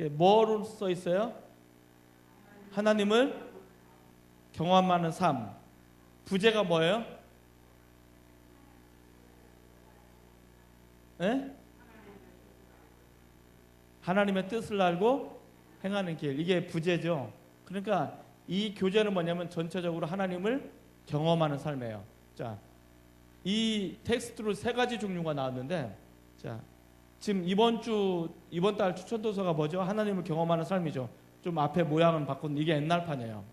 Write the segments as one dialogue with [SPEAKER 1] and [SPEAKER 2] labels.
[SPEAKER 1] 뭐로 써 있어요? 하나님을 경험하는 삶. 부제가 뭐예요? 예? 하나님의 뜻을 알고 행하는 길. 이게 부제죠. 그러니까 이 교제는 뭐냐면 전체적으로 하나님을 경험하는 삶이에요. 자, 이 텍스트로 세 가지 종류가 나왔는데, 자, 지금 이번 달 추천 도서가 뭐죠? 하나님을 경험하는 삶이죠. 좀 앞에 모양은 바꾼 이게 옛날판이에요.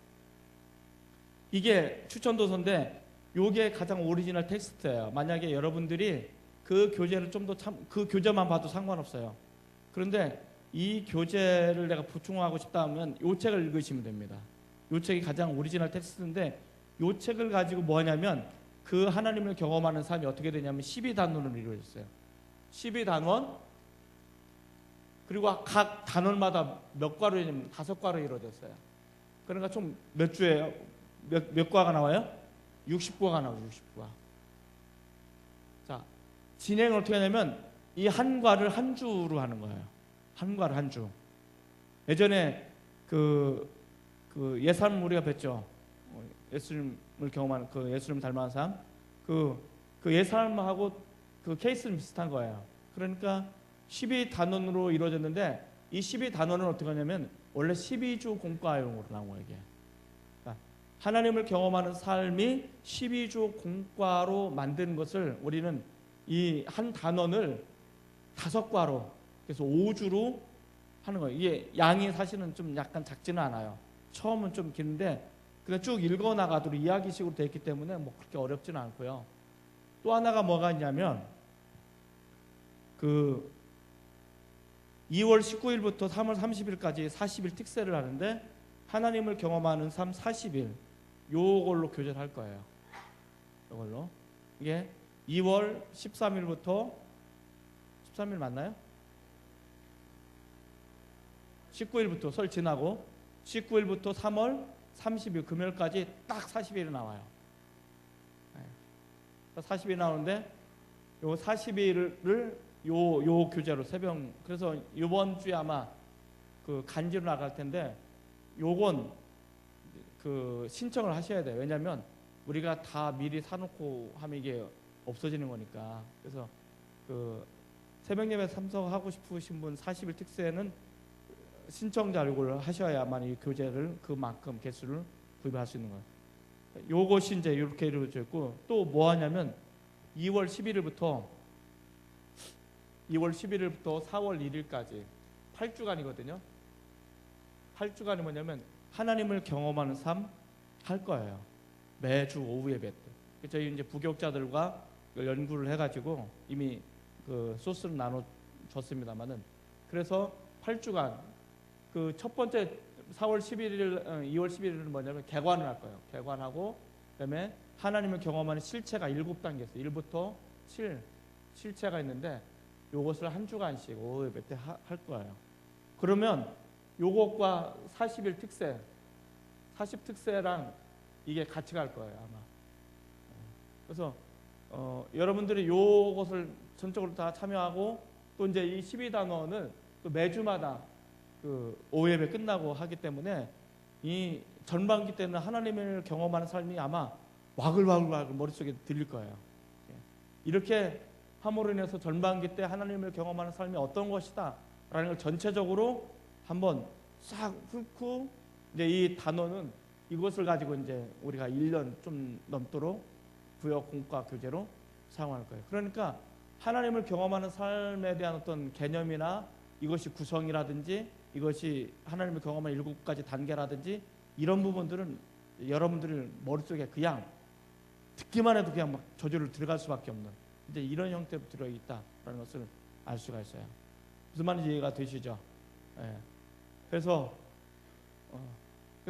[SPEAKER 1] 이게 추천 도서인데 요게 가장 오리지널 텍스트예요. 만약에 여러분들이 그 교재를 좀 더 그 교재만 봐도 상관없어요. 그런데 이 교재를 내가 보충하고 싶다 하면 요 책을 읽으시면 됩니다. 요 책이 가장 오리지널 텍스트인데 요 책을 가지고 뭐 하냐면 그 하나님을 경험하는 삶이 어떻게 되냐면 12단원으로 이루어졌어요. 12단원, 그리고 각 단원마다 몇 과로 이루어지냐면 5과로 이루어졌어요. 그러니까 총 몇 주예요? 몇 과가 나와요? 60과가 나와요. 60과. 자, 진행을 어떻게 하냐면 이 한 과를 한 주로 하는 거예요. 한 과를 한 주. 예전에 그 예산 우리가 뵀죠. 예수님을 경험하는 그 예수님 닮아간 삶. 그 예산하고 그 케이스는 비슷한 거예요. 그러니까 12단원으로 이루어졌는데 이 12단원은 어떻게 하냐면 원래 12주 공과용으로 나온 거예요. 이게. 그러니까 하나님을 경험하는 삶이 12주 공과로 만든 것을 우리는 이 한 단원을 5과로 그래서 5주로 하는 거예요. 이게 양이 사실은 좀 약간 작지는 않아요. 처음은 좀 긴데 그냥 쭉 읽어 나가도록 이야기식으로 되어 있기 때문에 뭐 그렇게 어렵지는 않고요. 또 하나가 뭐가 있냐면 그 2월 19일부터 3월 30일까지 40일 특세를 하는데 하나님을 경험하는 삶 40일 요걸로 교제를 할 거예요. 이걸로 이게 2월 13일부터 13일 맞나요? 19일부터 설 지나고 19일부터 3월 30일 금요일까지 딱 40일이 나와요. 40일이 나오는데 요 40일을 요 교재로 새벽 그래서 이번 주에 아마 그 간지로 나갈 텐데 요건 그 신청을 하셔야 돼요. 왜냐하면 우리가 다 미리 사놓고 하면 이게 없어지는 거니까. 그래서 그 새벽 예배 참석하고 싶으신 분 40일 특세는 신청 자료를 하셔야만 이 교재를 그만큼 개수를 구입할 수 있는 거예요. 요것이 이제 이렇게 이루어져 있고 또 뭐 하냐면 2월 11일부터 4월 1일까지 8주간이거든요. 8주간이 뭐냐면 하나님을 경험하는 삶 할 거예요. 매주 오후 예배 때. 저희 이제 부교육자들과 연구를 해가지고 이미 그 소스를 나눠줬습니다만은 그래서 8주간 그 첫 번째 4월 11일, 2월 11일은 뭐냐면 개관을 할 거예요. 개관하고 그다음에 하나님을 경험하는 실체가 7단계 있어요. 1부터 7 실체가 있는데 요것을 한 주간씩 오후 예배 때 할 거예요. 그러면 요것과 40일 특세, 40특세랑 이게 같이 갈 거예요 아마. 그래서 여러분들이 요것을 전적으로 다 참여하고 또 이제 이 12단원을 또 매주마다 그 오후 예배 끝나고 하기 때문에 이 전반기 때는 하나님을 경험하는 삶이 아마 와글와글 머릿속에 들릴 거예요. 이렇게 함으로 인해서 전반기 때 하나님을 경험하는 삶이 어떤 것이다 라는 걸 전체적으로 한번 싹 훑고 이제 이 단원은 이것을 가지고 이제 우리가 1년 좀 넘도록 구역 공과 교재로 사용할 거예요. 그러니까 하나님을 경험하는 삶에 대한 어떤 개념이나 이것이 구성이라든지 이것이 하나님을 경험하는 7가지 단계라든지 이런 부분들은 여러분들 머릿속에 그냥 듣기만 해도 그냥 막 저절로 들어갈 수밖에 없는 이제 이런 형태로 들어있다라는 것을 알 수가 있어요. 무슨 말인지 이해가 되시죠? 예. 그래서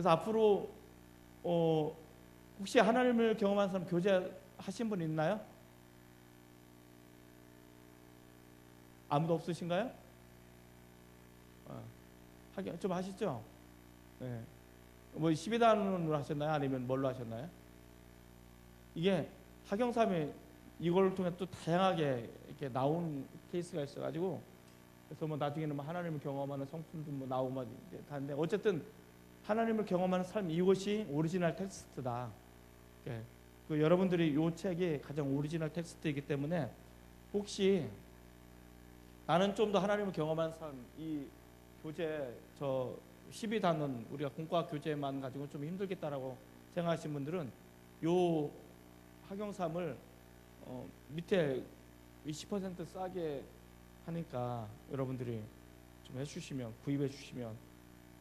[SPEAKER 1] 앞으로 혹시 하나님을 경험한 사람 교제 하신 분 있나요? 아무도 없으신가요? 좀 하시죠? 네. 뭐 12단으로 하셨나요? 아니면 뭘로 하셨나요? 이게 학영삼에 이걸 통해 또 다양하게 이렇게 나온 케이스가 있어가지고 그래서 뭐 나중에는 뭐 하나님을 경험하는 성품도 뭐 나오고 막 이제 다는데 어쨌든 하나님을 경험하는 삶, 이것이 오리지널 텍스트다. 예. 그 여러분들이 이 책이 가장 오리지널 텍스트이기 때문에 혹시 나는 좀 더 하나님을 경험하는 삶, 이 교재 저 12단원 우리가 공과 교재만 가지고 좀 힘들겠다라고 생각하시는 분들은 요 학용삼을 밑에 20% 싸게 하니까 여러분들이 좀 해주시면, 구입해 주시면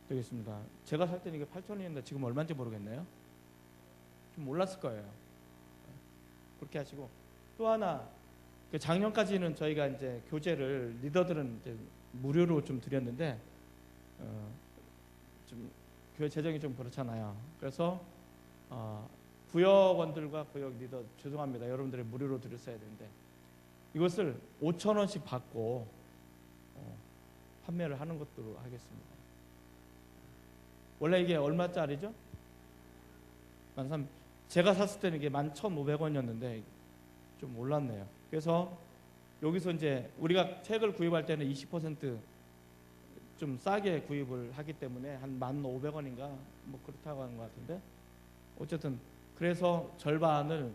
[SPEAKER 1] 되겠습니다. 제가 살 때는 이게 8,000원인데 지금 얼마인지 모르겠네요. 좀 올랐을 거예요. 그렇게 하시고, 또 하나 작년까지는 저희가 이제 교재를 리더들은 이제 무료로 좀 드렸는데 좀 교회 재정이 좀 그렇잖아요. 그래서 구역원들과 구역 리더 죄송합니다. 여러분들이 무료로 드렸어야 되는데 이것을 5,000원씩 받고 판매를 하는 것도 하겠습니다. 원래 이게 얼마짜리죠? 13,000. 제가 샀을 때는 이게 11,500원이었는데 좀 올랐네요. 그래서 여기서 이제 우리가 책을 구입할 때는 20% 좀 싸게 구입을 하기 때문에 한 1,500원인가 뭐 그렇다고 하는 것 같은데 어쨌든 그래서 절반을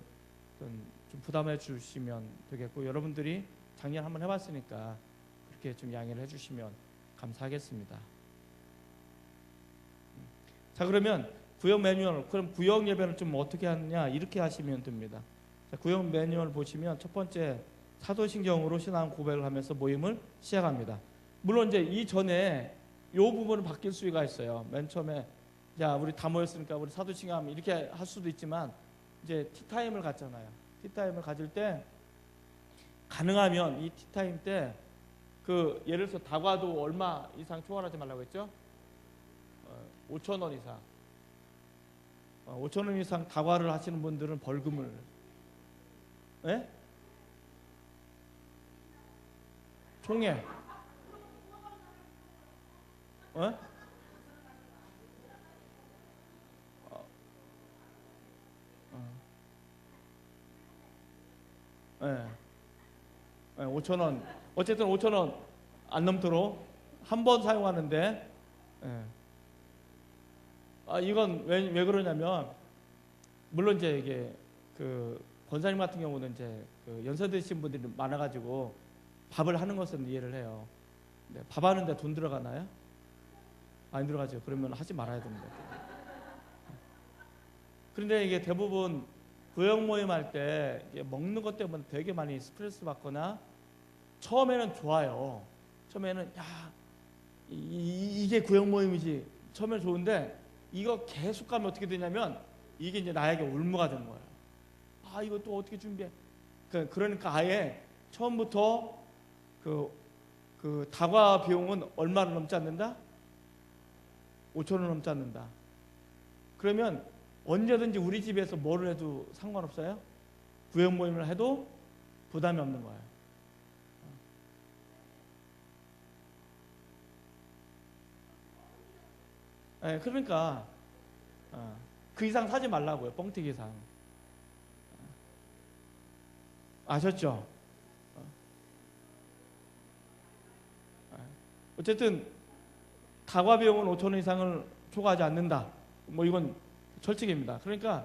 [SPEAKER 1] 좀 부담해 주시면 되겠고 여러분들이 작년 한번 해봤으니까 그렇게 좀 양해를 해주시면 감사하겠습니다. 자, 그러면 구역 매뉴얼, 그럼 구역 예배는 좀 어떻게 하느냐 이렇게 하시면 됩니다. 자, 구역 매뉴얼 보시면 첫 번째 사도신경으로 신앙 고백을 하면서 모임을 시작합니다. 물론 이제 이전에 이 부분은 바뀔 수가 있어요. 맨 처음에 야 우리 다 모였으니까 우리 사도신경 이렇게 할 수도 있지만 이제 티타임을 갖잖아요. 티타임을 가질 때 가능하면 이 티타임 때 그 예를 들어서 다과도 얼마 이상 초과하지 말라고 했죠? 5,000원 이상 5,000원 이상 다과를 하시는 분들은 벌금을 예? 총회 예. 5,000원 어쨌든 5,000원 안 넘도록 한 번 사용하는데 이건 왜 그러냐면 물론 이제 이게 그 권사님 같은 경우는 이제 그 연세 드신 분들이 많아가지고 밥을 하는 것은 이해를 해요. 근데 밥 하는데 돈 들어가나요? 안 들어가죠. 그러면 하지 말아야 됩니다. 그런데 이게 대부분 구역 모임 할 때 먹는 것 때문에 되게 많이 스트레스 받거나 처음에는 좋아요. 처음에는 야 이게 구역 모임이지. 처음에는 좋은데 이거 계속 가면 어떻게 되냐면 이게 이제 나에게 올무가 되는 거예요. 아 이거 또 어떻게 준비해? 그러니까 아예 처음부터 그 다과 비용은 얼마를 넘지 않는다? 5,000원 넘지 않는다. 그러면 언제든지 우리 집에서 뭐를 해도 상관없어요. 구역 모임을 해도 부담이 없는 거예요. 네, 그러니까 그 이상 사지 말라고요. 뻥튀기 이상. 아셨죠? 어쨌든 다과 비용은 5,000원 이상을 초과하지 않는다. 뭐 이건 철칙입니다. 그러니까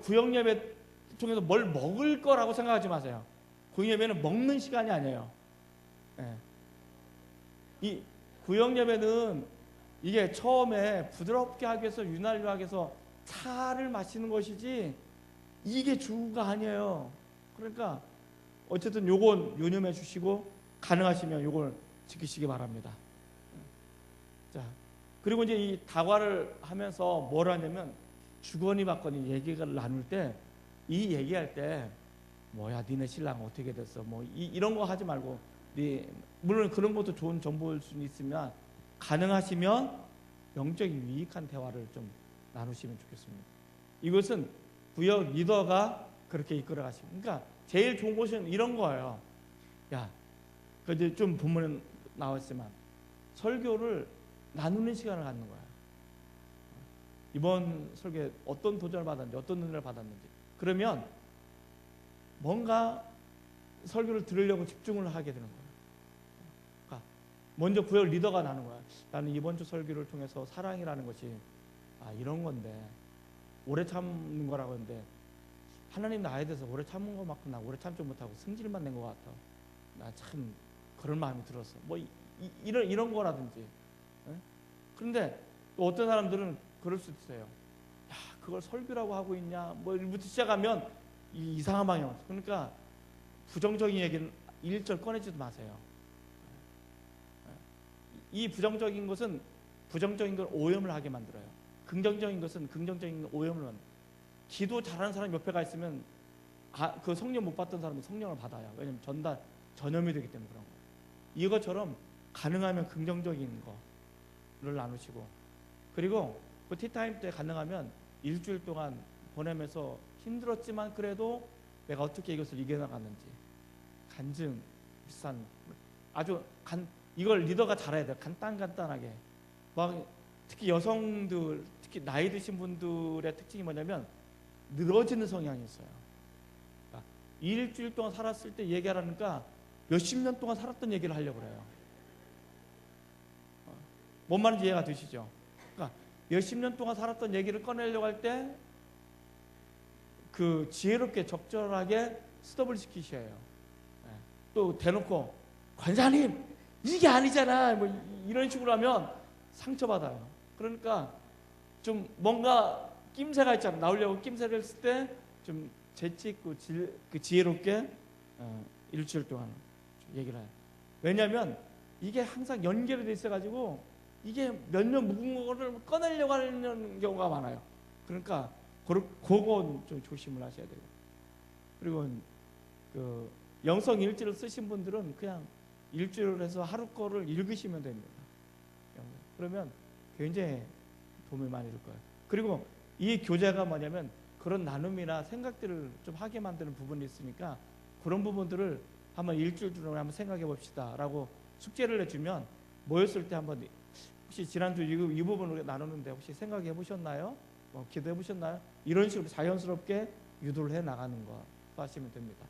[SPEAKER 1] 구역 예배 통해서 뭘 먹을 거라고 생각하지 마세요. 구역 예배는 먹는 시간이 아니에요. 네. 이 구역 예배는 이게 처음에 부드럽게 하기 위해서 윤활유하기 위해서 차를 마시는 것이지 이게 주가 아니에요. 그러니까 어쨌든 요건 유념해 주시고 가능하시면 요걸 지키시기 바랍니다. 자, 그리고 이제 이 다과를 하면서 뭘 하냐면 주거니 받거니 얘기를 나눌 때 이 얘기할 때 뭐야 니네 신랑 어떻게 됐어 뭐 이런 거 하지 말고 물론 그런 것도 좋은 정보일 수는 있으면 가능하시면 영적인 유익한 대화를 좀 나누시면 좋겠습니다. 이것은 구역 리더가 그렇게 이끌어 가시고 그러니까 제일 좋은 것은 이런 거예요. 야, 그 좀 본문에 나왔지만 설교를 나누는 시간을 갖는 거예요. 이번 설교에 어떤 도전을 받았는지 어떤 은혜를 받았는지 그러면 뭔가 설교를 들으려고 집중을 하게 되는 거예요. 그러니까 먼저 구역 리더가 나는 거야. 나는 이번 주 설교를 통해서 사랑이라는 것이 이런 건데, 오래 참는 거라고 하는데, 하나님 나에 대해서 오래 참은 것만큼 나 오래 참지 못하고 승질만 낸 것 같아. 나 참 그런 마음이 들었어. 뭐 이런 거라든지. 예? 그런데 또 어떤 사람들은 그럴 수 있어요. 야, 그걸 설교라고 하고 있냐? 뭐 이부터 시작하면 이상한 방향. 그러니까 부정적인 얘기는 1절 꺼내지도 마세요. 이 부정적인 것은 부정적인 걸 오염을 하게 만들어요. 긍정적인 것은 긍정적인 오염을 만들어요. 기도 잘하는 사람 옆에 가 있으면 그 성령 못 받던 사람은 성령을 받아요. 왜냐하면 전염이 되기 때문에 그런 거예요. 이것처럼 가능하면 긍정적인 거를 나누시고, 그리고 그 티타임 때 가능하면 일주일 동안 보내면서 힘들었지만 그래도 내가 어떻게 이것을 이겨나갔는지 간증, 비싼 아주 이걸 리더가 잘해야 돼요. 간단하게. 막 특히 여성들, 특히 나이 드신 분들의 특징이 뭐냐면 늘어지는 성향이 있어요. 그러니까 일주일 동안 살았을 때 얘기하라니까 몇십 년 동안 살았던 얘기를 하려고 그래요. 뭔 말인지 이해가 되시죠? 그러니까 몇십 년 동안 살았던 얘기를 꺼내려고 할 때 그 지혜롭게 적절하게 스톱을 시키셔야 해요. 또 대놓고 권사님 이게 아니잖아 뭐 이런 식으로 하면 상처받아요. 그러니까 좀 뭔가 낌새가 있잖아. 나오려고 낌새를 했을 때 좀 재치 있고 지혜롭게 일주일 동안 얘기를 해요. 왜냐하면 이게 항상 연결이 돼 있어가지고 이게 몇 년 묵은 거를 꺼내려고 하는 경우가 많아요. 그러니까 그건 좀 조심을 하셔야 되고, 그리고 그 영성 일지를 쓰신 분들은 그냥 일주일을 해서 하루 거를 읽으시면 됩니다. 그러면 굉장히 도움이 많이 될 거예요. 그리고 이 교재가 뭐냐면 그런 나눔이나 생각들을 좀 하게 만드는 부분이 있으니까 그런 부분들을 한번 일주일 동안 한번 생각해 봅시다 라고 숙제를 내주면 모였을 때 한번 혹시 지난주 이 부분을 나누는데 혹시 생각해 보셨나요? 뭐 기도해 보셨나요? 이런 식으로 자연스럽게 유도를 해 나가는 거 하시면 됩니다.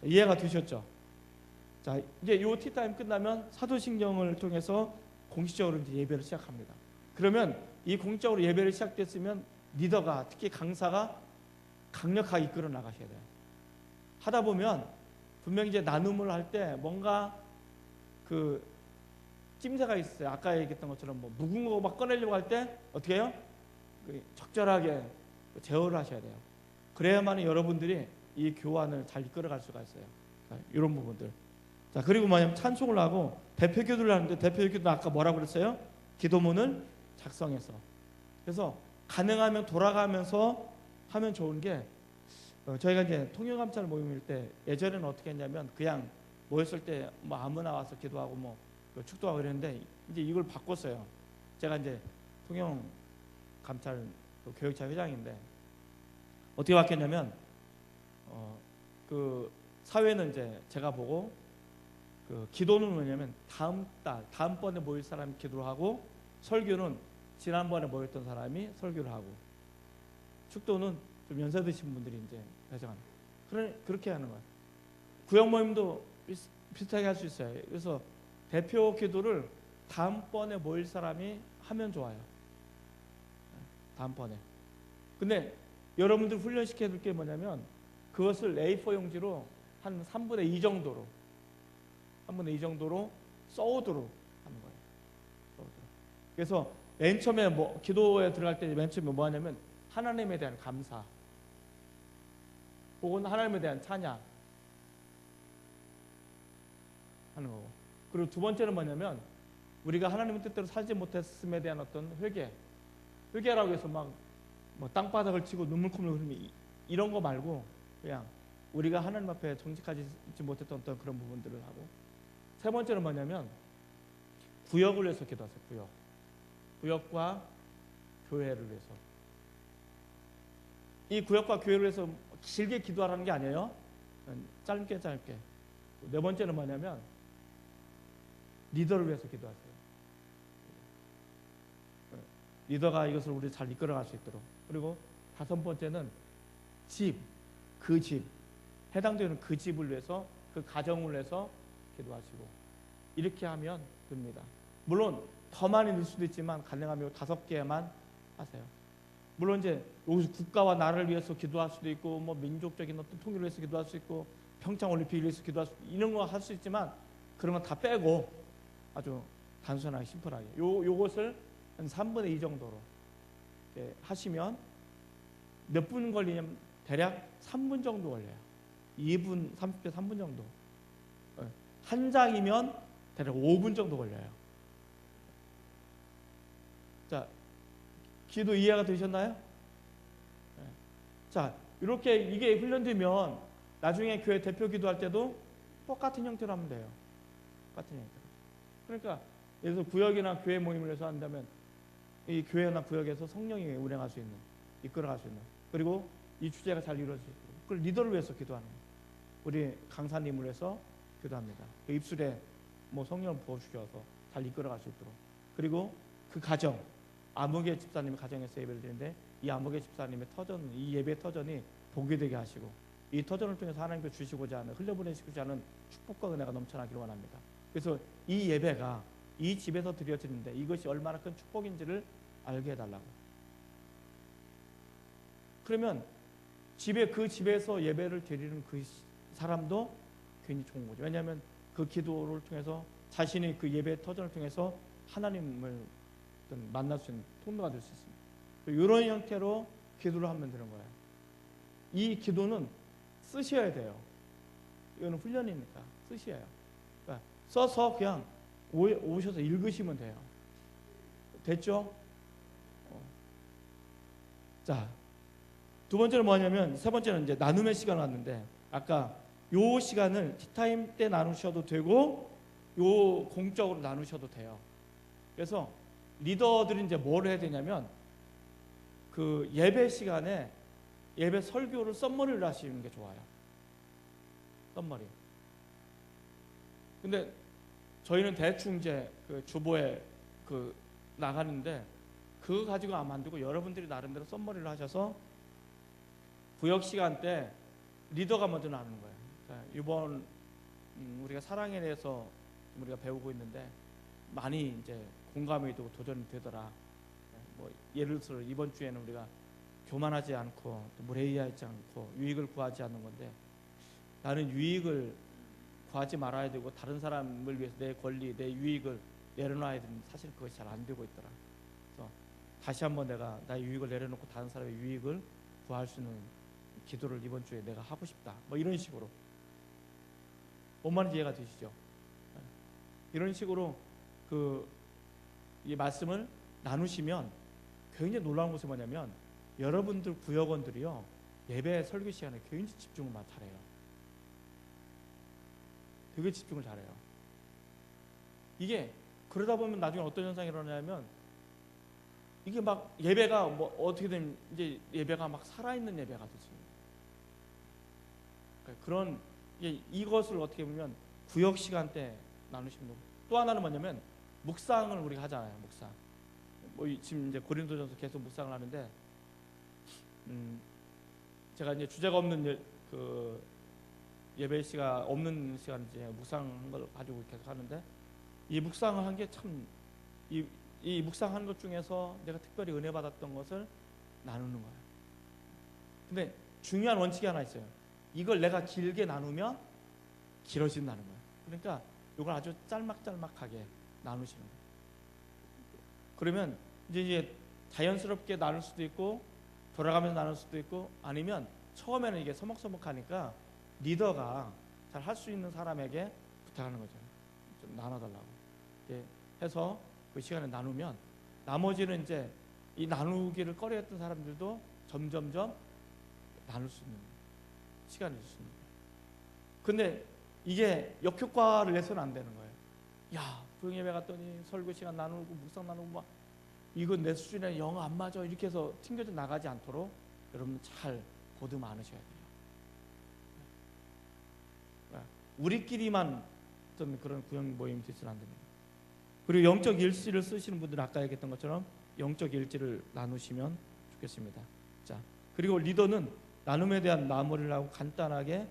[SPEAKER 1] 이해가 되셨죠? 자, 이제 이 티타임 끝나면 사도신경을 통해서 공식적으로 이제 예배를 시작합니다. 그러면 이 공식적으로 예배를 시작됐으면 리더가, 특히 강사가 강력하게 이끌어 나가셔야 돼요. 하다 보면 분명히 이제 나눔을 할 때 뭔가 그 낌새가 있어요. 아까 얘기했던 것처럼 뭐 묵은 거 막 꺼내려고 할 때 어떻게 해요? 적절하게 제어를 하셔야 돼요. 그래야만 여러분들이 이 교환을 잘 이끌어갈 수가 있어요. 자, 이런 부분들. 자, 그리고 뭐냐면 찬송을 하고 대표 기도를 하는데 대표 기도는 아까 뭐라고 그랬어요? 기도문을 작성해서. 그래서 가능하면 돌아가면서 하면 좋은 게 저희가 이제 통영감찰 모임일 때 예전에는 어떻게 했냐면 그냥 모였을 때 뭐 아무나 와서 기도하고 뭐 축도하고 그랬는데 이제 이걸 바꿨어요. 제가 이제 통영감찰 교육차 회장인데 어떻게 바뀌었냐면 그 사회는 이제 제가 보고 그 기도는 뭐냐면 다음번에 모일 사람이 기도를 하고 설교는 지난번에 모였던 사람이 설교를 하고 축도는 좀 연세 드신 분들이 이제 배정하는. 그렇게 하는 거예요. 구역 모임도 비슷하게 할 수 있어요. 그래서 대표 기도를 다음번에 모일 사람이 하면 좋아요. 다음번에. 근데 여러분들 훈련시켜야 될 게 뭐냐면 그것을 A4 용지로 한 3분의 2 정도로 써오도록 하는 거예요. 그래서 맨 처음에 기도에 들어갈 때 맨 처음에 뭐 하냐면 하나님에 대한 감사 혹은 하나님에 대한 찬양 하는 거고, 그리고 두 번째는 뭐냐면 우리가 하나님의 뜻대로 살지 못했음에 대한 어떤 회개라고 해서 막 땅바닥을 치고 눈물콧물 흘리면 이런 거 말고 그냥 우리가 하나님 앞에 정직하지 못했던 어떤 그런 부분들을 하고, 세 번째는 뭐냐면 구역을 위해서 기도하세요. 구역과 교회를 위해서. 이 구역과 교회를 위해서 길게 기도하라는 게 아니에요. 짧게. 네 번째는 뭐냐면 리더를 위해서 기도하세요. 리더가 이것을 우리 잘 이끌어갈 수 있도록. 그리고 다섯 번째는 그 집, 해당되는 그 집을 위해서, 그 가정을 위해서 기도하시고, 이렇게 하면 듭니다. 물론 더 많이 넣을 수도 있지만 가능하면 5개만 하세요. 물론 이제 국가와 나라를 위해서 기도할 수도 있고, 뭐 민족적인 어떤 통일을 위해서 기도할 수 있고, 평창 올림픽을 위해서 기도할 수 있고, 이런 거 할 수 있지만 그런 건 다 빼고 아주 단순하게 심플하게 요것을 한 3분의 2 정도로 하시면 몇 분 걸리냐면 대략 3분 정도 걸려요. 2분 30대 3분 정도. 한 장이면 대략 5분 정도 걸려요. 자, 기도 이해가 되셨나요? 자, 이렇게 이게 훈련되면 나중에 교회 대표 기도할 때도 똑같은 형태로 하면 돼요. 똑같은 형태로. 그러니까 예를 들어서 구역이나 교회 모임을 해서 한다면 이 교회나 구역에서 성령이 운행할 수 있는, 이끌어갈 수 있는, 그리고 이 주제가 잘 이루어질 수 있고, 그걸 리더를 위해서 기도하는 거예요. 우리 강사님을 위해서 기도합니다. 그 입술에 뭐 성령을 부어주셔서 잘 이끌어갈 수 있도록. 그리고 그 가정, 아무개 집사님의 가정에서 예배를 드리는데 이 아무개 집사님의 터전, 이 예배 터전이 복이 되게 하시고, 이 터전을 통해서 하나님께서 주시고자 하는, 흘려보내시고자 하는 축복과 은혜가 넘쳐나기를 원합니다. 그래서 이 예배가 이 집에서 드려지는데 이것이 얼마나 큰 축복인지를 알게 해달라고. 그러면 그 집에서 예배를 드리는 그 사람도 괜히 좋은 거죠. 왜냐하면 그 기도를 통해서 자신의 그 예배 터전을 통해서 하나님을 만날 수 있는 통로가 될 수 있습니다. 이런 형태로 기도를 하면 되는 거예요. 이 기도는 쓰셔야 돼요. 이거는 훈련이니까 쓰셔야 해요. 그러니까 써서 그냥 오셔서 읽으시면 돼요. 됐죠? 자, 두 번째는 뭐냐면, 세 번째는 이제 나눔의 시간을 왔는데, 아까 요 시간을 티타임 때 나누셔도 되고 요 공적으로 나누셔도 돼요. 그래서 리더들이 이제 뭘 해야 되냐면, 그 예배 시간에 예배 설교를 썸머리를 하시는 게 좋아요. 썸머리. 근데 저희는 대충 이제 그 주보에 그 나가는데 그거 가지고 안 만들고 여러분들이 나름대로 썸머리를 하셔서 구역 시간 때 리더가 먼저 나누는 거예요. 자, 이번 우리가 사랑에 대해서 우리가 배우고 있는데 많이 이제 공감이 되고 도전이 되더라. 뭐 예를 들어 이번 주에는 우리가 교만하지 않고 무례하지 않고 유익을 구하지 않는 건데, 나는 유익을 구하지 말아야 되고 다른 사람을 위해서 내 권리, 내 유익을 내려놔야 되는데 사실 그것이 잘 안 되고 있더라. 그래서 다시 한번 내가 나의 유익을 내려놓고 다른 사람의 유익을 구할 수 있는 기도를 이번 주에 내가 하고 싶다. 뭐 이런 식으로. 뭔 말인지 이해가 되시죠? 이런 식으로 이 말씀을 나누시면 굉장히 놀라운 것이 뭐냐면, 여러분들 구역원들이요 예배 설교 시간에 굉장히 집중을 잘해요. 되게 집중을 잘해요. 이게 그러다 보면 나중에 어떤 현상이 일어나냐면, 이게 막 예배가 뭐 어떻게든 이제 예배가 막 살아있는 예배가 되지. 그러니까 그런 이것을 어떻게 보면 구역 시간 때 나누시면 되고, 또 하나는 뭐냐면 묵상을 우리가 하잖아요. 묵상. 뭐 지금 이제 고린도전서 계속 묵상을 하는데, 제가 이제 주제가 없는 그 예배 시가 없는 시간 이제 묵상한 걸 가지고 계속 하는데, 이 묵상을 한 게 참 이 묵상한 것 중에서 내가 특별히 은혜 받았던 것을 나누는 거예요. 근데 중요한 원칙이 하나 있어요. 이걸 내가 길게 나누면 길어진다는 거예요. 그러니까 이걸 아주 짤막짤막하게 나누시는 거예요. 그러면 이제 자연스럽게 나눌 수도 있고 돌아가면서 나눌 수도 있고, 아니면 처음에는 이게 서먹서먹하니까 리더가 잘 할 수 있는 사람에게 부탁하는 거죠. 좀 나눠달라고. 해서 그 시간에 나누면 나머지는 이제 이 나누기를 꺼려했던 사람들도 점점점 나눌 수 있는 시간이 있습니다. 근데 이게 역효과를 내서는 안 되는 거예요. 야, 부흥예배 갔더니 설교 시간 나누고 묵상 나누고 막 이건 내 수준에 영 안 맞아 이렇게 해서 튕겨져 나가지 않도록 여러분 잘 보듬어 안으셔야 돼요. 우리끼리만 어떤 그런 구역 모임이 있으면 안 됩니다. 그리고 영적 일지를 쓰시는 분들은 아까 얘기했던 것처럼 영적 일지를 나누시면 좋겠습니다. 자, 그리고 리더는 나눔에 대한 마무리를 하고 간단하게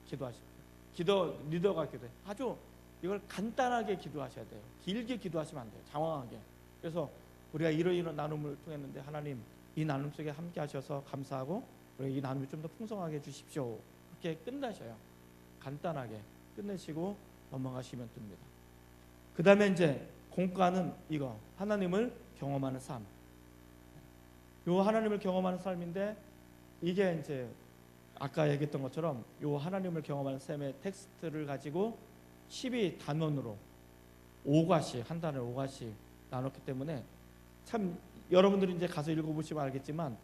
[SPEAKER 1] 기도하십시오. 리더가 기도해. 아주 이걸 간단하게 기도하셔야 돼요. 길게 기도하시면 안 돼요. 장황하게. 그래서 우리가 이런 나눔을 통했는데 하나님 이 나눔 속에 함께 하셔서 감사하고 우리 이 나눔이 좀 더 풍성하게 해주십시오. 그렇게 끝나셔요. 간단하게 끝내시고 넘어가시면 됩니다. 그 다음에 이제 공과는 이거 하나님을 경험하는 삶. 요 하나님을 경험하는 삶인데 이게 이제 아까 얘기했던 것처럼 요 하나님을 경험하는 삶의 텍스트를 가지고 12단원으로 5과씩 한 단을 5과씩 나눴기 때문에 참 여러분들이 이제 가서 읽어보시면 알겠지만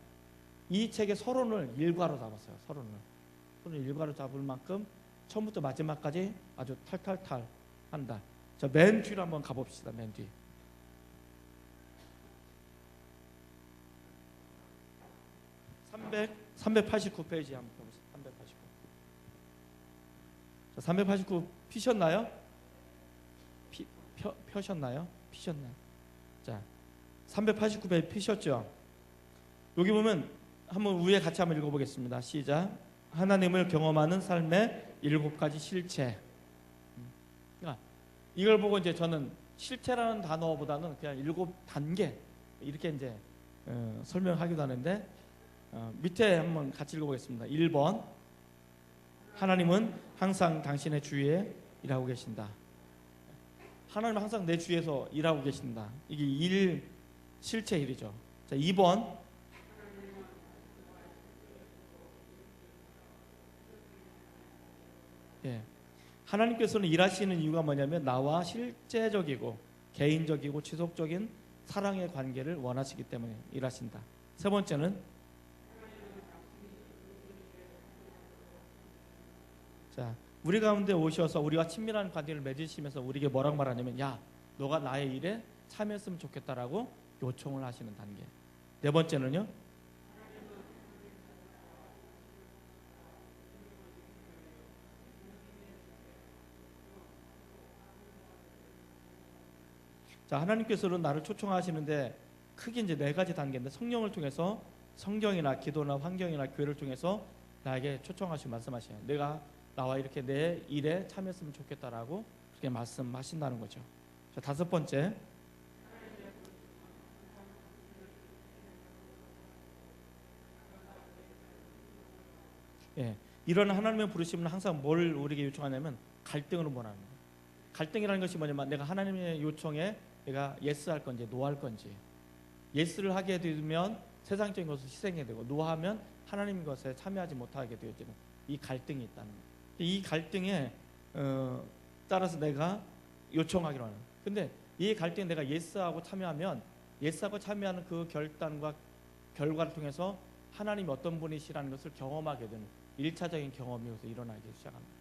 [SPEAKER 1] 이 책의 서론을 일과로 잡았어요. 서론을 일과로 잡을 만큼 처음부터 마지막까지 아주 탈탈탈 한다. 자, 맨 뒤로 한번 가봅시다. 맨 뒤. 389페이지 한번 보겠습니다. 389. 자, 389 피셨나요? 펴셨나요? 피셨나요? 자, 389페이지 피셨죠? 여기 보면 한번 위에 같이 한번 읽어보겠습니다. 시작. 하나님을 경험하는 삶의 7가지 실체. 그러니까 이걸 보고 이제 저는 실체라는 단어보다는 그냥 7단계 이렇게 이제 설명하기도 하는데 밑에 한번 같이 읽어보겠습니다. 1번 하나님은 항상 당신의 주위에 일하고 계신다. 하나님은 항상 내 주위에서 일하고 계신다. 이게 일 실체 일이죠. 자, 2번 하나님께서는 일하시는 이유가 뭐냐면 나와 실제적이고 개인적이고 지속적인 사랑의 관계를 원하시기 때문에 일하신다. 세 번째는 자, 우리 가운데 오셔서 우리와 친밀한 관계를 맺으시면서 우리에게 뭐라고 말하냐면 야, 너가 나의 일에 참여했으면 좋겠다라고 요청을 하시는 단계. 네 번째는요. 자, 하나님께서는 나를 초청하시는데 크게 이제 4가지 단계인데 성령을 통해서 성경이나 기도나 환경이나 교회를 통해서 나에게 초청하시고 말씀하셔요. 내가 나와 이렇게 내 일에 참여했으면 좋겠다라고 그렇게 말씀하신다는 거죠. 자, 5번째 이런 하나님의 부르심은 항상 뭘 우리에게 요청하냐면 갈등으로 원하는 거예요. 갈등이라는 것이 뭐냐면 내가 하나님의 요청에 내가 예스 할 건지 노 할 건지. 예스를 하게 되면 세상적인 것을 희생해야 되고 노하면 하나님 것에 참여하지 못하게 되어지는 이 갈등이 있다는 거예요. 이 갈등에 따라서 내가 요청하기로 하는. 근데 이 갈등에 내가 예스하고 참여하면 예스하고 참여하는 그 결단과 결과를 통해서 하나님이 어떤 분이시라는 것을 경험하게 되는 1차적인 경험이 여기서 일어나기 시작합니다.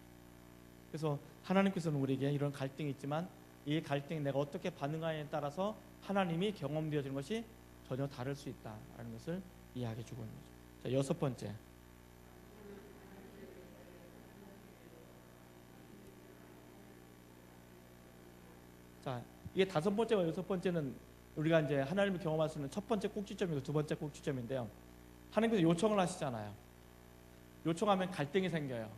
[SPEAKER 1] 그래서 하나님께서는 우리에게 이런 갈등이 있지만 이 갈등이 내가 어떻게 반응하느냐에 따라서 하나님이 경험되어지는 것이 전혀 다를 수 있다라는 것을 이야기해 주고 있는 거죠. 자, 6번째 자, 이게 5번째와 6번째는 우리가 이제 하나님을 경험할 수 있는 첫 번째 꼭지점이고 두 번째 꼭지점인데요. 하나님께서 요청을 하시잖아요. 요청하면 갈등이 생겨요.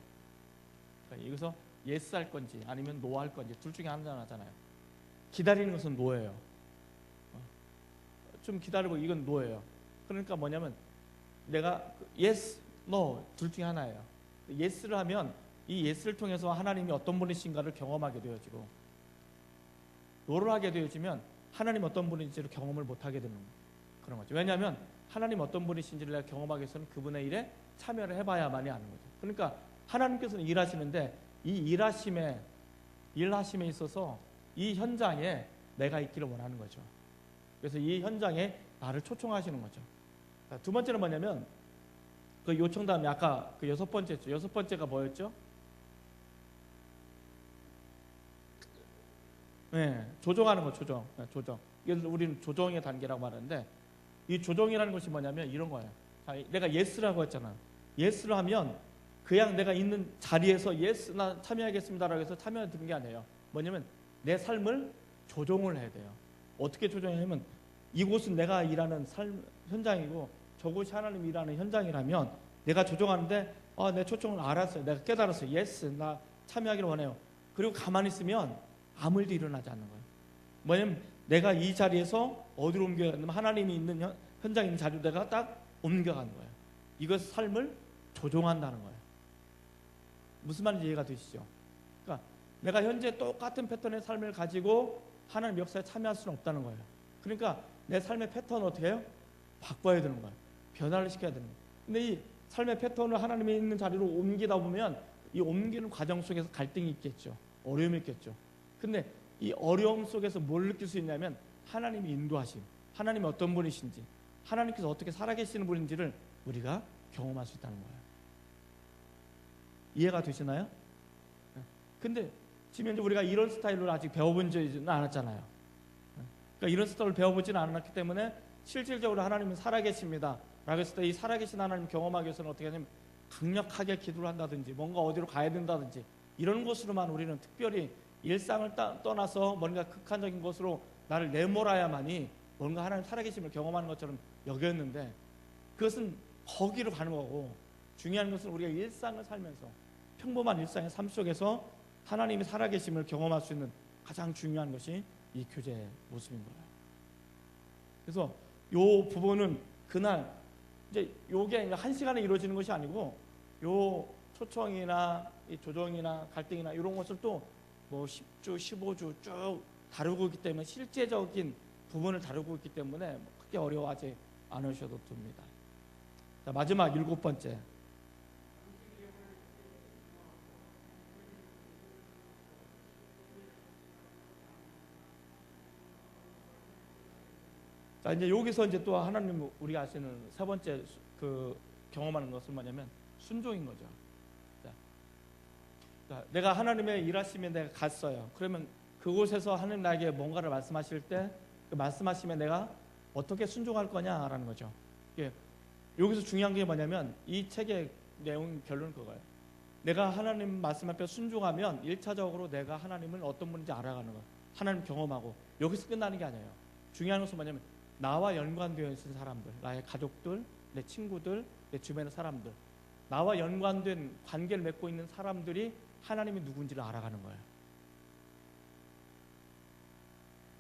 [SPEAKER 1] 그러니까 여기서 예스 할 건지 아니면 노 할 건지 둘 중에 하나잖아요. 기다리는 것은 노예요. 좀 기다리고 이건 노예요. 그러니까 뭐냐면 내가 예스, 노 둘 중에 하나예요. 예스를 하면 이 예스를 통해서 하나님이 어떤 분이신가를 경험하게 되어지고 노를 하게 되어지면 하나님 어떤 분인지를 경험을 못하게 되는 그런 거죠. 왜냐하면 하나님 어떤 분이신지를 내가 경험하기 위해서는 그분의 일에 참여를 해봐야만이 아는 거죠. 그러니까 하나님께서는 일하시는데 이 일하심에 있어서 이 현장에 내가 있기를 원하는 거죠. 그래서 이 현장에 나를 초청하시는 거죠. 자, 두 번째는 뭐냐면 그 요청 다음에 아까 그 6번째죠. 6번째가 뭐였죠? 조정하는 거, 조정. 이걸 우리는 조정의 단계라고 말하는데 이 조정이라는 것이 뭐냐면 이런 거예요. 자, 내가 예스라고 했잖아. 예스를 하면 그냥 내가 있는 자리에서 예스 나 참여하겠습니다라고 해서 참여하는 게 아니에요. 뭐냐면 내 삶을 조정을 해야 돼요. 어떻게 조정하냐면 이곳은 내가 일하는 삶 현장이고 저곳이 하나님 일하는 현장이라면 내가 조정하는데 내 초청을 알았어요. 내가 깨달았어요. 예스 나 참여하기를 원해요. 그리고 가만히 있으면 아무 일도 일어나지 않는 거예요. 뭐냐면 내가 이 자리에서 어디로 옮겨야 되냐면 하나님이 있는 현장에 있는 자리로 내가 딱 옮겨가는 거예요. 이것 삶을 조종한다는 거예요. 무슨 말인지 이해가 되시죠? 그러니까 내가 현재 똑같은 패턴의 삶을 가지고 하나님 역사에 참여할 수는 없다는 거예요. 그러니까 내 삶의 패턴을 어떻게 해요? 바꿔야 되는 거예요. 변화를 시켜야 되는 거예요. 근데 이 삶의 패턴을 하나님이 있는 자리로 옮기다 보면 이 옮기는 과정 속에서 갈등이 있겠죠. 어려움이 있겠죠. 근데 이 어려움 속에서 뭘 느낄 수 있냐면 하나님이 인도하심, 하나님이 어떤 분이신지, 하나님께서 어떻게 살아계시는 분인지를 우리가 경험할 수 있다는 거예요. 이해가 되시나요? 근데 지금 현재 우리가 이런 스타일로 아직 배워본지는 않았잖아요. 그러니까 이런 스타일을 배워보지는 않았기 때문에 실질적으로 하나님은 살아계십니다 라고 했을 때 이 살아계신 하나님 경험하기 위해서는 어떻게 하냐면 강력하게 기도를 한다든지 뭔가 어디로 가야 된다든지 이런 것으로만 우리는 특별히 일상을 떠나서 뭔가 극한적인 것으로 나를 내몰아야만이 뭔가 하나님 살아계심을 경험하는 것처럼 여겼는데 그것은 거기로 가는 거고 중요한 것은 우리가 일상을 살면서 평범한 일상의 삶 속에서 하나님이 살아계심을 경험할 수 있는 가장 중요한 것이 이 교제의 모습인 거예요. 그래서 요 부분은 그날 이제 요게 한 시간에 이루어지는 것이 아니고 요 초청이나 이 조정이나 갈등이나 이런 것을 또 뭐 10주, 15주 쭉 다루고 있기 때문에 실제적인 부분을 다루고 있기 때문에 크게 어려워하지 않으셔도 됩니다. 자, 마지막 7번째. 자, 이제 여기서 이제 또 하나님 우리가 아시는 세 번째 그 경험하는 것은 뭐냐면 순종인 거죠. 자, 내가 하나님의 일하심에 내가 갔어요. 그러면 그곳에서 하나님 나에게 뭔가를 말씀하실 때 그 말씀하시면 내가 어떻게 순종할 거냐라는 거죠. 예, 여기서 중요한 게 뭐냐면 이 책의 내용 결론은 그거예요. 내가 하나님 말씀 앞에 순종하면 1차적으로 내가 하나님을 어떤 분인지 알아가는 거예요. 하나님 경험하고 여기서 끝나는 게 아니에요. 중요한 것은 뭐냐면 나와 연관되어 있는 사람들, 나의 가족들, 내 친구들, 내 주변의 사람들, 나와 연관된 관계를 맺고 있는 사람들이 하나님이 누군지를 알아가는 거예요.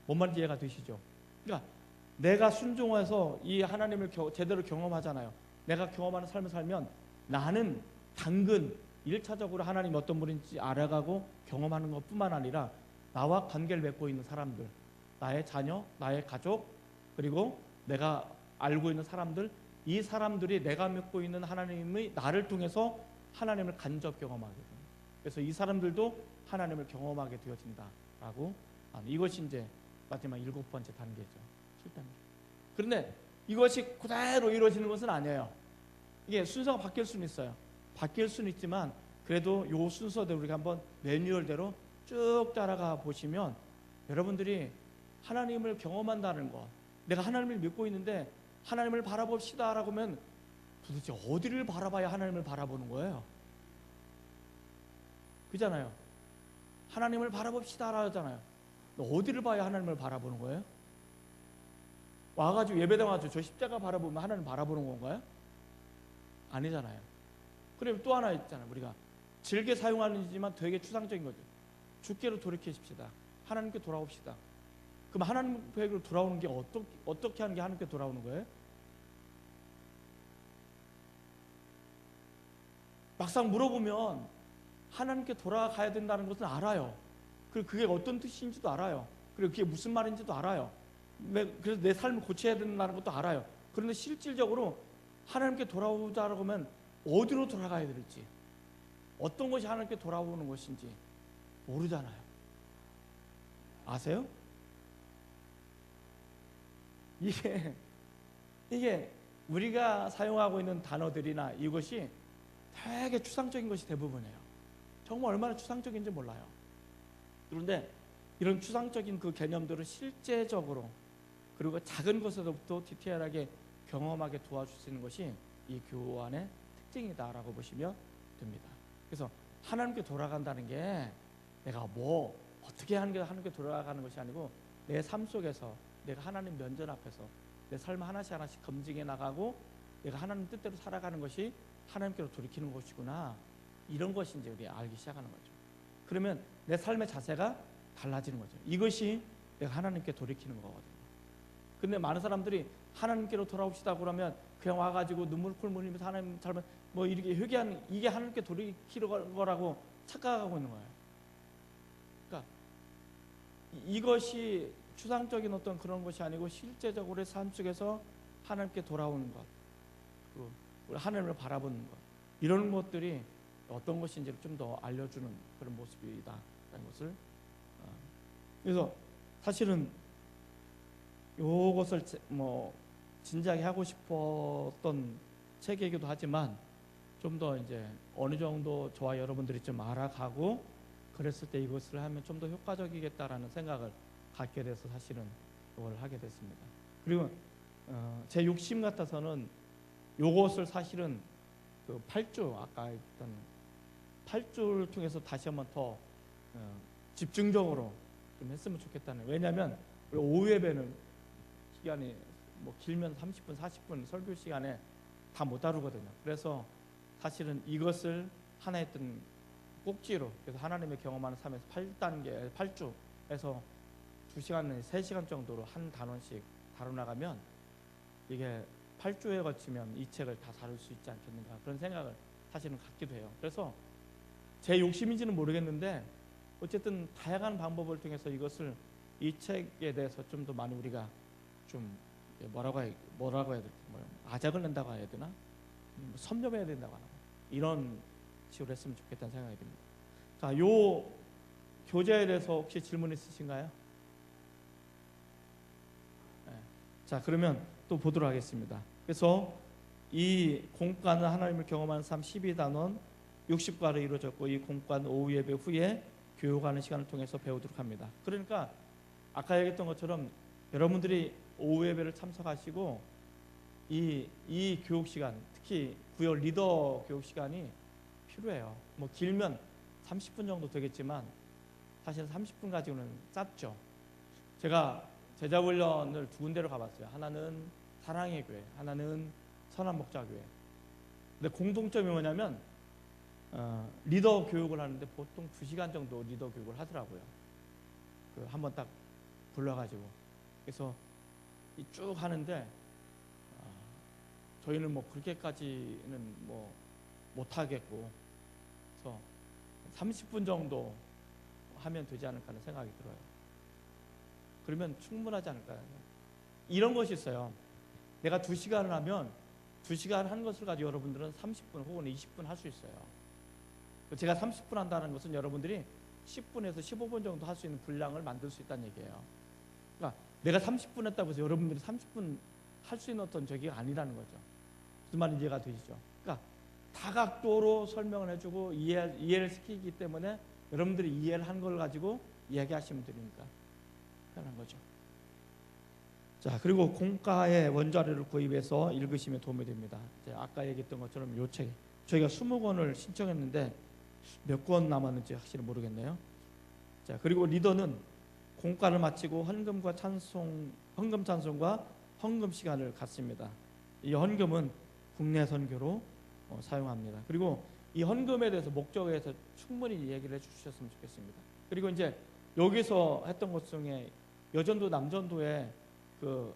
[SPEAKER 1] 뭔 말인지 이해가 되시죠? 그러니까 내가 순종해서 이 하나님을 제대로 경험하잖아요. 내가 경험하는 삶을 살면 나는 당근 1차적으로 하나님이 어떤 분인지 알아가고 경험하는 것뿐만 아니라 나와 관계를 맺고 있는 사람들, 나의 자녀, 나의 가족, 그리고 내가 알고 있는 사람들, 이 사람들이 내가 믿고 있는 하나님의 나를 통해서 하나님을 간접 경험하게 됩니다. 그래서 이 사람들도 하나님을 경험하게 되어진다라고 하는 이것이 이제 마지막 7번째 단계죠. 7단계. 그런데 이것이 그대로 이루어지는 것은 아니에요. 이게 순서가 바뀔 수는 있어요. 바뀔 수는 있지만 그래도 이 순서대로 우리가 한번 매뉴얼대로 쭉 따라가 보시면 여러분들이 하나님을 경험한다는 것, 내가 하나님을 믿고 있는데 하나님을 바라봅시다 라고 하면 도대체 어디를 바라봐야 하나님을 바라보는 거예요? 그잖아요. 하나님을 바라봅시다 하잖아요. 어디를 봐야 하나님을 바라보는 거예요? 와가지고 예배당 와가지고 저 십자가 바라보면 하나님 바라보는 건가요? 아니잖아요. 그리고 또 하나 있잖아요. 우리가 즐겨 사용하는지만 되게 추상적인 거죠. 주께로 돌이키십시다. 하나님께 돌아옵시다. 그럼 하나님께로 돌아오는 게 어떻게 하는 게 하나님께 돌아오는 거예요? 막상 물어보면 하나님께 돌아가야 된다는 것은 알아요. 그리고 그게 어떤 뜻인지도 알아요. 그리고 그게 무슨 말인지도 알아요. 그래서 내 삶을 고쳐야 된다는 것도 알아요. 그런데 실질적으로 하나님께 돌아오자라고 하면 어디로 돌아가야 될지, 어떤 것이 하나님께 돌아오는 것인지 모르잖아요. 아세요? 이게 우리가 사용하고 있는 단어들이나 이것이 되게 추상적인 것이 대부분이에요. 정말 얼마나 추상적인지 몰라요. 그런데 이런 추상적인 그 개념들을 실제적으로 그리고 작은 것에서부터 디테일하게 경험하게 도와줄 수 있는 것이 이 교환의 특징이다라고 보시면 됩니다. 그래서 하나님께 돌아간다는 게 내가 뭐 어떻게 하는 게 하나님께 돌아가는 것이 아니고 내 삶 속에서 내가 하나님 면전 앞에서 내 삶을 하나씩 하나씩 검증해 나가고 내가 하나님 뜻대로 살아가는 것이 하나님께로 돌이키는 것이구나. 이런 것이 이제 우리 알기 시작하는 거죠. 그러면 내 삶의 자세가 달라지는 거죠. 이것이 내가 하나님께 돌이키는 거거든요. 근데 많은 사람들이 하나님께로 돌아옵시다 그러면 그냥 와가지고 눈물 콧물 흘리면서 하나님 잘못 뭐 이렇게 회개하는, 이게 하나님께 돌이키는 거라고 착각하고 있는 거예요. 그러니까 이것이 추상적인 어떤 그런 것이 아니고 실제적으로 삶 속에서 하나님께 돌아오는 것, 그리고 하나님을 바라보는 것, 이런 것들이 어떤 것인지를 좀 더 알려주는 그런 모습이다라는 것을, 그래서 사실은 이것을 뭐 진지하게 하고 싶었던 책이기도 하지만 좀 더 이제 어느 정도 저와 여러분들이 좀 알아가고 그랬을 때 이것을 하면 좀 더 효과적이겠다라는 생각을 갖게 돼서 사실은 이걸 하게 됐습니다. 그리고 제 욕심 같아서는 요것을 사실은 그 8주, 아까 했던 8주를 통해서 다시 한번 더 집중적으로 좀 했으면 좋겠다는. 왜냐하면 오후 예배는 시간이 뭐 길면 30분, 40분 설교 시간에 다 못 다루거든요. 그래서 사실은 이것을 하나의 어떤 꼭지로, 그래서 하나님의 경험하는 삶에서 8단계, 8주에서 2시간, 3시간 정도로 한 단원씩 다뤄나가면 이게 8주에 거치면 이 책을 다 다룰 수 있지 않겠는가, 그런 생각을 사실은 갖기도 해요. 그래서 제 욕심인지는 모르겠는데 어쨌든 다양한 방법을 통해서 이것을, 이 책에 대해서 좀 더 많이 우리가 좀 뭐라고 해야 될까, 아작을 낸다고 해야 되나, 섭렵해야 된다고 하나, 이런 식으로 했으면 좋겠다는 생각이 듭니다. 자, 요 교재에 대해서 혹시 질문 있으신가요? 네. 자, 그러면 또 보도록 하겠습니다. 그래서 이 공과는 하나님을 경험하는 삶 12단원 60과로 이루어졌고, 이 공과는 오후 예배 후에 교육하는 시간을 통해서 배우도록 합니다. 그러니까 아까 얘기했던 것처럼 여러분들이 오후 예배를 참석하시고 이 교육 시간, 특히 구역 리더 교육 시간이 필요해요. 뭐 길면 30분 정도 되겠지만 사실 30분 가지고는 짧죠. 제가 제자훈련을 2군데로 가봤어요. 하나는 사랑의 교회, 하나는 선한목자교회. 근데 공통점이 뭐냐면 리더 교육을 하는데 보통 2시간 정도 리더 교육을 하더라고요. 그 한번 딱 불러가지고. 그래서 쭉 하는데 저희는 뭐 그렇게까지는 뭐 못하겠고, 그래서 30분 정도 하면 되지 않을까 하는 생각이 들어요. 그러면 충분하지 않을까요? 이런 것이 있어요. 내가 2시간을 하면 2시간 한 것을 가지고 여러분들은 30분 혹은 20분 할 수 있어요. 제가 30분 한다는 것은 여러분들이 10분에서 15분 정도 할 수 있는 분량을 만들 수 있다는 얘기예요. 그러니까 내가 30분 했다고 해서 여러분들이 30분 할 수 있는 어떤 저기가 아니라는 거죠. 무슨 말인지 이해가 되시죠? 그러니까 다각도로 설명을 해주고 이해를 시키기 때문에 여러분들이 이해를 한 걸 가지고 이야기하시면 되니까 편한 거죠. 자, 그리고 공과의 원자료를 구입해서 읽으시면 도움이 됩니다. 아까 얘기했던 것처럼 이 책, 저희가 20권을 신청했는데 몇 권 남았는지 확실히 모르겠네요. 자, 그리고 리더는 공과를 마치고 헌금 찬송과 헌금 시간을 갖습니다. 이 헌금은 국내 선교로 사용합니다. 그리고 이 헌금에 대해서 목적에 대해서 충분히 얘기를 해주셨으면 좋겠습니다. 그리고 이제 여기서 했던 것 중에 여전도 남전도에 그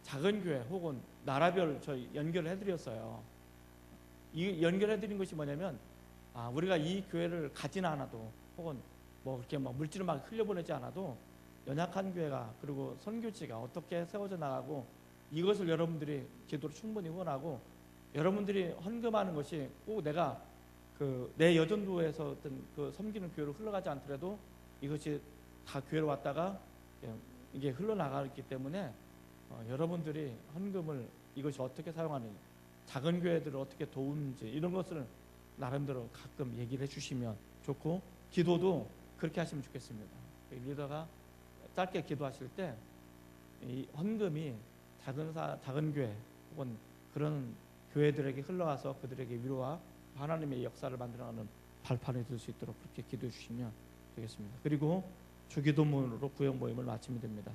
[SPEAKER 1] 작은 교회 혹은 나라별 저희 연결을 해드렸어요. 이 연결해드린 것이 뭐냐면 우리가 이 교회를 가지는 않아도 혹은 뭐 그렇게 막 물질을 막 흘려보내지 않아도 연약한 교회가, 그리고 선교지가 어떻게 세워져 나가고, 이것을 여러분들이 기도로 충분히 후원하고, 여러분들이 헌금하는 것이 꼭 내가 내 여전도에서 어떤 그 섬기는 교회로 흘러가지 않더라도 이것이 다 교회로 왔다가 이게 흘러나가기 때문에 여러분들이 헌금을 이것이 어떻게 사용하는지, 작은 교회들을 어떻게 도우는지, 이런 것을 나름대로 가끔 얘기를 해주시면 좋고, 기도도 그렇게 하시면 좋겠습니다. 리더가 짧게 기도하실 때 이 헌금이 작은 교회 혹은 그런 교회들에게 흘러가서 그들에게 위로와 하나님의 역사를 만들어가는 발판이 될 수 있도록 그렇게 기도해 주시면 되겠습니다. 그리고 주기도문으로 구역 모임을 마치면 됩니다.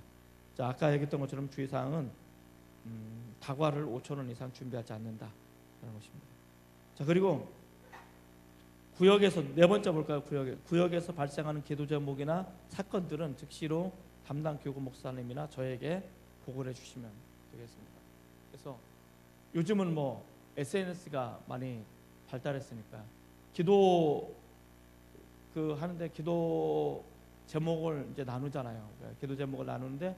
[SPEAKER 1] 자, 아까 얘기했던 것처럼 주의사항은 다과를 5,000원 이상 준비하지 않는다 라는 것입니다. 자, 그리고 구역에서 네 번째 볼까요? 구역에서 발생하는 기도 제목이나 사건들은 즉시로 담당 교구 목사님이나 저에게 보고를 해주시면 되겠습니다. 그래서 요즘은 뭐 SNS가 많이 발달했으니까 기도 하는데 기도 제목을 이제 나누잖아요. 기도 제목을 나누는데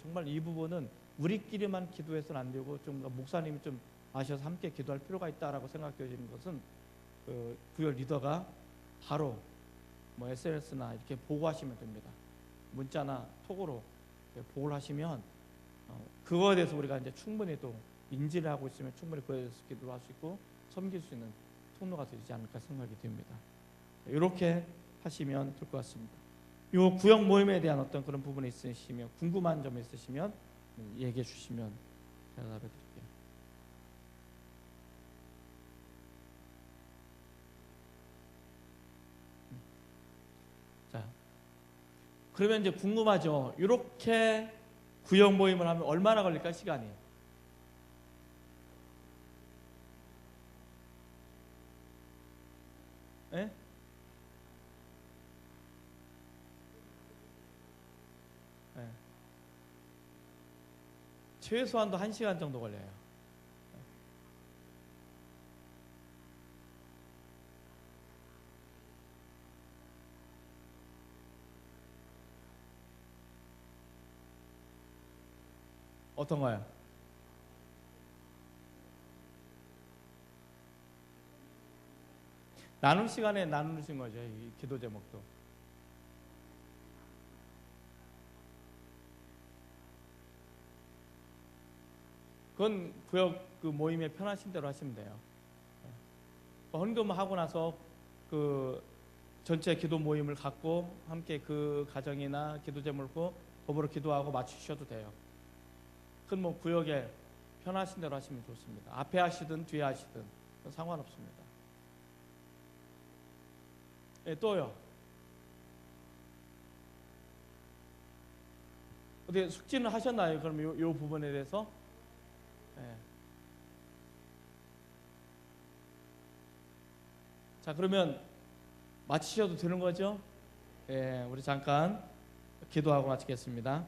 [SPEAKER 1] 정말 이 부분은 우리끼리만 기도해서는 안 되고 좀 목사님이 좀 아셔서 함께 기도할 필요가 있다라고 생각되어지는 것은 그 구역 리더가 바로 뭐 SNS나 이렇게 보고하시면 됩니다. 문자나 톡으로 보고를 하시면 그거에 대해서 우리가 이제 충분히 또 인지를 하고 있으면 충분히 그거에 대해서 기도를 할 수 있고 섬길 수 있는 통로가 되지 않을까 생각이 듭니다. 이렇게 하시면 될 것 같습니다. 이 구역 모임에 대한 어떤 그런 부분이 있으시면 궁금한 점이 있으시면 얘기해 주시면 대답해 드릴게요. 자, 그러면 이제 궁금하죠. 이렇게 구역 모임을 하면 얼마나 걸릴까 시간이? 예? 예. 최소한도 1시간 정도 걸려요. 어떤 거요? 나눌 시간에 나누신 거죠. 이 기도 제목도. 그건 구역 그 모임에 편하신 대로 하시면 돼요. 헌금하고 나서 그 전체 기도 모임을 갖고 함께 그 가정이나 기도 제목을 더불어 기도하고 마치셔도 돼요. 그건 뭐 구역에 편하신 대로 하시면 좋습니다. 앞에 하시든 뒤에 하시든 상관없습니다. 예, 또요. 어떻게 숙지는 하셨나요? 그럼 요 부분에 대해서? 예. 자, 그러면 마치셔도 되는 거죠? 예, 우리 잠깐 기도하고 마치겠습니다.